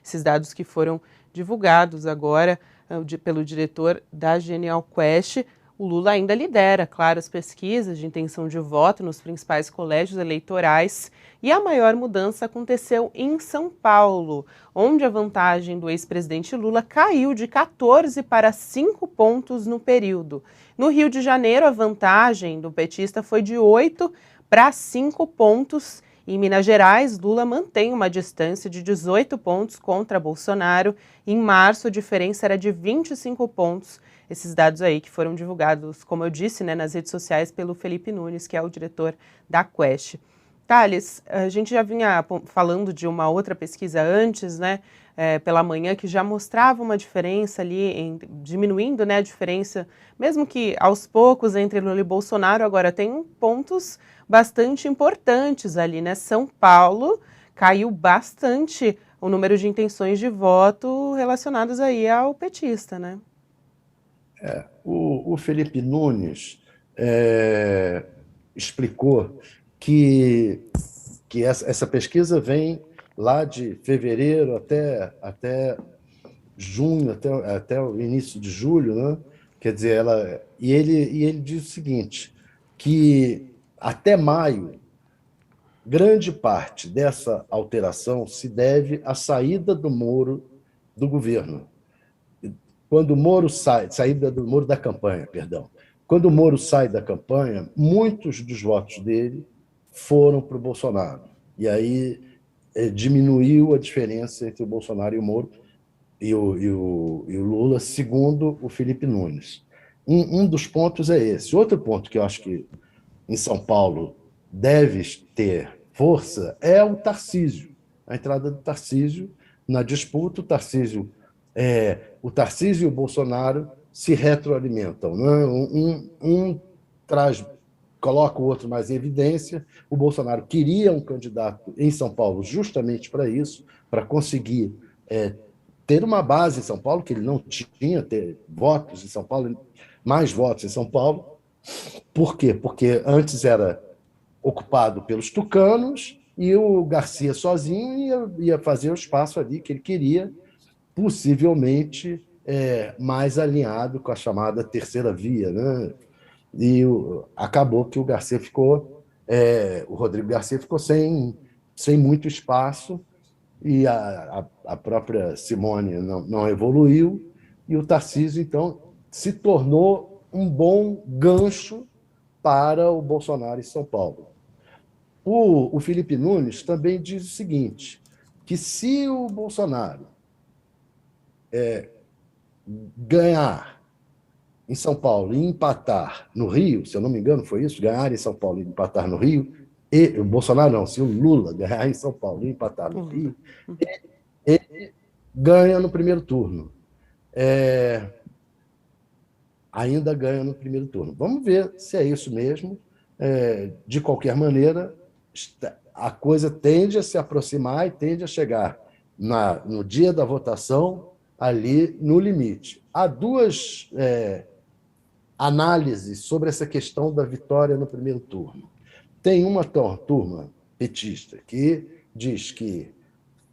esses dados que foram divulgados agora pelo diretor da Genial Quest. O Lula ainda lidera, claro, as pesquisas de intenção de voto nos principais colégios eleitorais, e a maior mudança aconteceu em São Paulo, onde a vantagem do ex-presidente Lula caiu de 14 para 5 pontos no período. No Rio de Janeiro, a vantagem do petista foi de 8 para 5 pontos. Em Minas Gerais, Lula mantém uma distância de 18 pontos contra Bolsonaro. Em março, a diferença era de 25 pontos. Esses dados aí que foram divulgados, como eu disse, né, nas redes sociais pelo Felipe Nunes, que é o diretor da Quest. Thales, a gente já vinha falando de uma outra pesquisa antes, né, pela manhã, que já mostrava uma diferença ali, diminuindo, né, a diferença, mesmo que aos poucos, entre Lula e Bolsonaro. Agora tem pontos bastante importantes ali, né? São Paulo caiu bastante o número de intenções de voto relacionadas aí ao petista, né? O Felipe Nunes explicou que essa pesquisa vem lá de fevereiro até junho, até o início de julho, né? Quer dizer, ele diz o seguinte, que até maio, grande parte dessa alteração se deve à saída do Moro do governo. Quando o Moro saída do Moro da campanha, perdão. Quando o Moro sai da campanha, muitos dos votos dele foram para o Bolsonaro. E aí diminuiu a diferença entre o Bolsonaro e o Moro e o Lula, segundo o Felipe Nunes. Um dos pontos é esse. Outro ponto que eu acho que em São Paulo deve ter força é o Tarcísio, a entrada do Tarcísio na disputa. O Tarcísio e o Bolsonaro se retroalimentam, né? Um coloca o outro mais em evidência. O Bolsonaro queria um candidato em São Paulo justamente para isso, para conseguir ter uma base em São Paulo, que ele não tinha, ter votos em São Paulo, mais votos em São Paulo. Por quê? Porque antes era ocupado pelos tucanos e o Garcia sozinho ia fazer o espaço ali que ele queria, possivelmente mais alinhado com a chamada terceira via, né? E acabou que o Rodrigo Garcia ficou sem muito espaço, e a própria Simone não evoluiu, e o Tarcísio, então, se tornou um bom gancho para o Bolsonaro em São Paulo. O Felipe Nunes também diz o seguinte, que se o Bolsonaro ganhar em São Paulo e empatar no Rio, se eu não me engano foi isso, ganhar em São Paulo e empatar no Rio, e o Bolsonaro não, se o Lula ganhar em São Paulo e empatar no Rio, ele ganha no primeiro turno. Ainda ganha no primeiro turno. Vamos ver se é isso mesmo. De qualquer maneira, a coisa tende a se aproximar e tende a chegar no dia da votação ali no limite. Há duas análises sobre essa questão da vitória no primeiro turno. Tem uma turma petista que diz que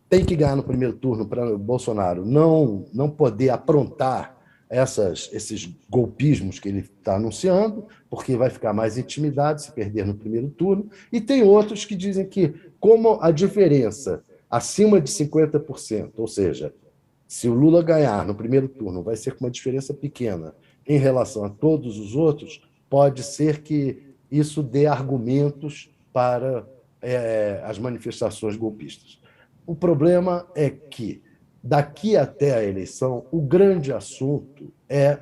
tem que ganhar no primeiro turno para o Bolsonaro não poder aprontar esses golpismos que ele está anunciando, porque vai ficar mais intimidado se perder no primeiro turno. E tem outros que dizem que, como a diferença acima de 50%, ou seja, se o Lula ganhar no primeiro turno, vai ser com uma diferença pequena em relação a todos os outros, pode ser que isso dê argumentos para as manifestações golpistas. O problema é que, daqui até a eleição, o grande assunto é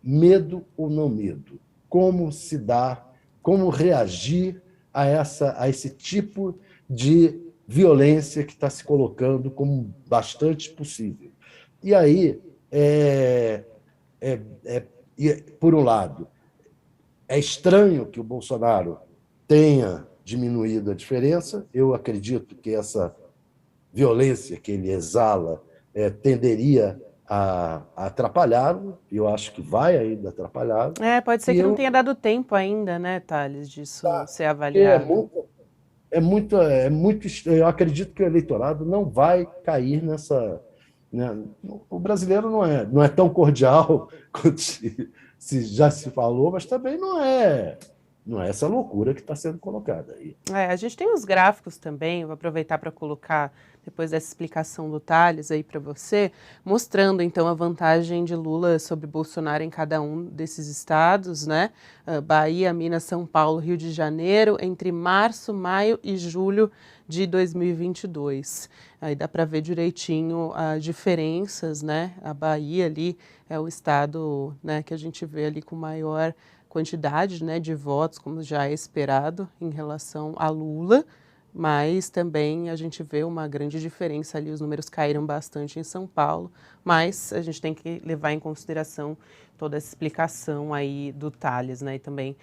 medo ou não medo. Como se dá, como reagir a esse tipo de violência que está se colocando como bastante possível. E aí, por um lado, é estranho que o Bolsonaro tenha diminuído a diferença. Eu acredito que essa violência que ele exala tenderia a atrapalhá-lo, e eu acho que vai ainda atrapalhá-lo. Pode ser que não tenha dado tempo ainda, né, Thales, disso ser É avaliado. muito, eu acredito que o eleitorado não vai cair nessa, né? O brasileiro não é tão cordial quanto já se falou, mas também não é essa loucura que está sendo colocada aí. A gente tem os gráficos também, vou aproveitar para colocar, depois dessa explicação do Thales aí para você, mostrando então a vantagem de Lula sobre Bolsonaro em cada um desses estados, né? Bahia, Minas, São Paulo, Rio de Janeiro, entre março, maio e julho de 2022. Aí dá para ver direitinho as diferenças, né? A Bahia ali é o estado, né, que a gente vê ali com maior quantidade, né, de votos, como já é esperado, em relação a Lula, mas também a gente vê uma grande diferença ali, os números caíram bastante em São Paulo, mas a gente tem que levar em consideração toda essa explicação aí do Thales, né, e também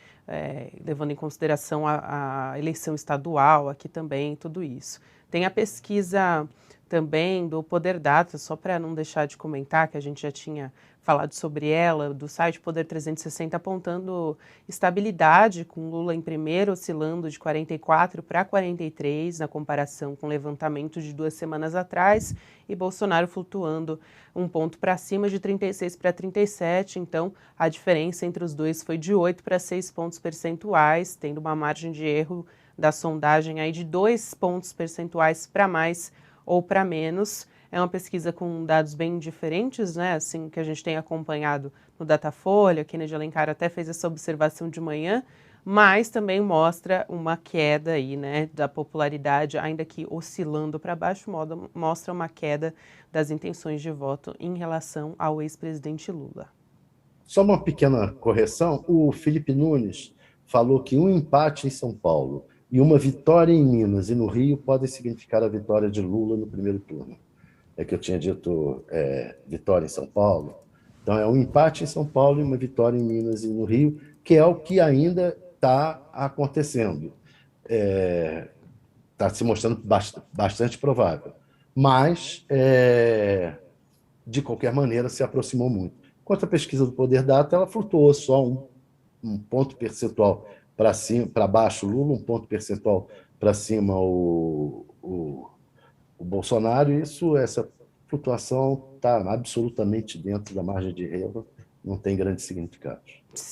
levando em consideração a eleição estadual aqui também, tudo isso. Tem a pesquisa também do Poder Data, só para não deixar de comentar, que a gente já tinha falado sobre ela, do site Poder 360, apontando estabilidade, com Lula em primeiro, oscilando de 44 para 43, na comparação com o levantamento de 2 semanas atrás, e Bolsonaro flutuando um ponto para cima, de 36 para 37, então a diferença entre os dois foi de 8 para 6 pontos percentuais, tendo uma margem de erro da sondagem aí de 2 pontos percentuais para mais ou para menos. É uma pesquisa com dados bem diferentes, né? Assim, que a gente tem acompanhado no Datafolha, Kennedy Alencar até fez essa observação de manhã, mas também mostra uma queda aí, né, da popularidade, ainda que oscilando para baixo, mostra uma queda das intenções de voto em relação ao ex-presidente Lula. Só uma pequena correção: o Felipe Nunes falou que um empate em São Paulo e uma vitória em Minas e no Rio podem significar a vitória de Lula no primeiro turno. É que eu tinha dito vitória em São Paulo. Então, é um empate em São Paulo e uma vitória em Minas e no Rio, que é o que ainda está acontecendo. Está se mostrando bastante provável. Mas, de qualquer maneira, se aproximou muito. Quanto à pesquisa do Poder Data, ela flutuou só um ponto percentual para cima, para baixo Lula, um ponto percentual para cima o Bolsonaro. Essa flutuação está absolutamente dentro da margem de erro, não tem grande significado. Sim.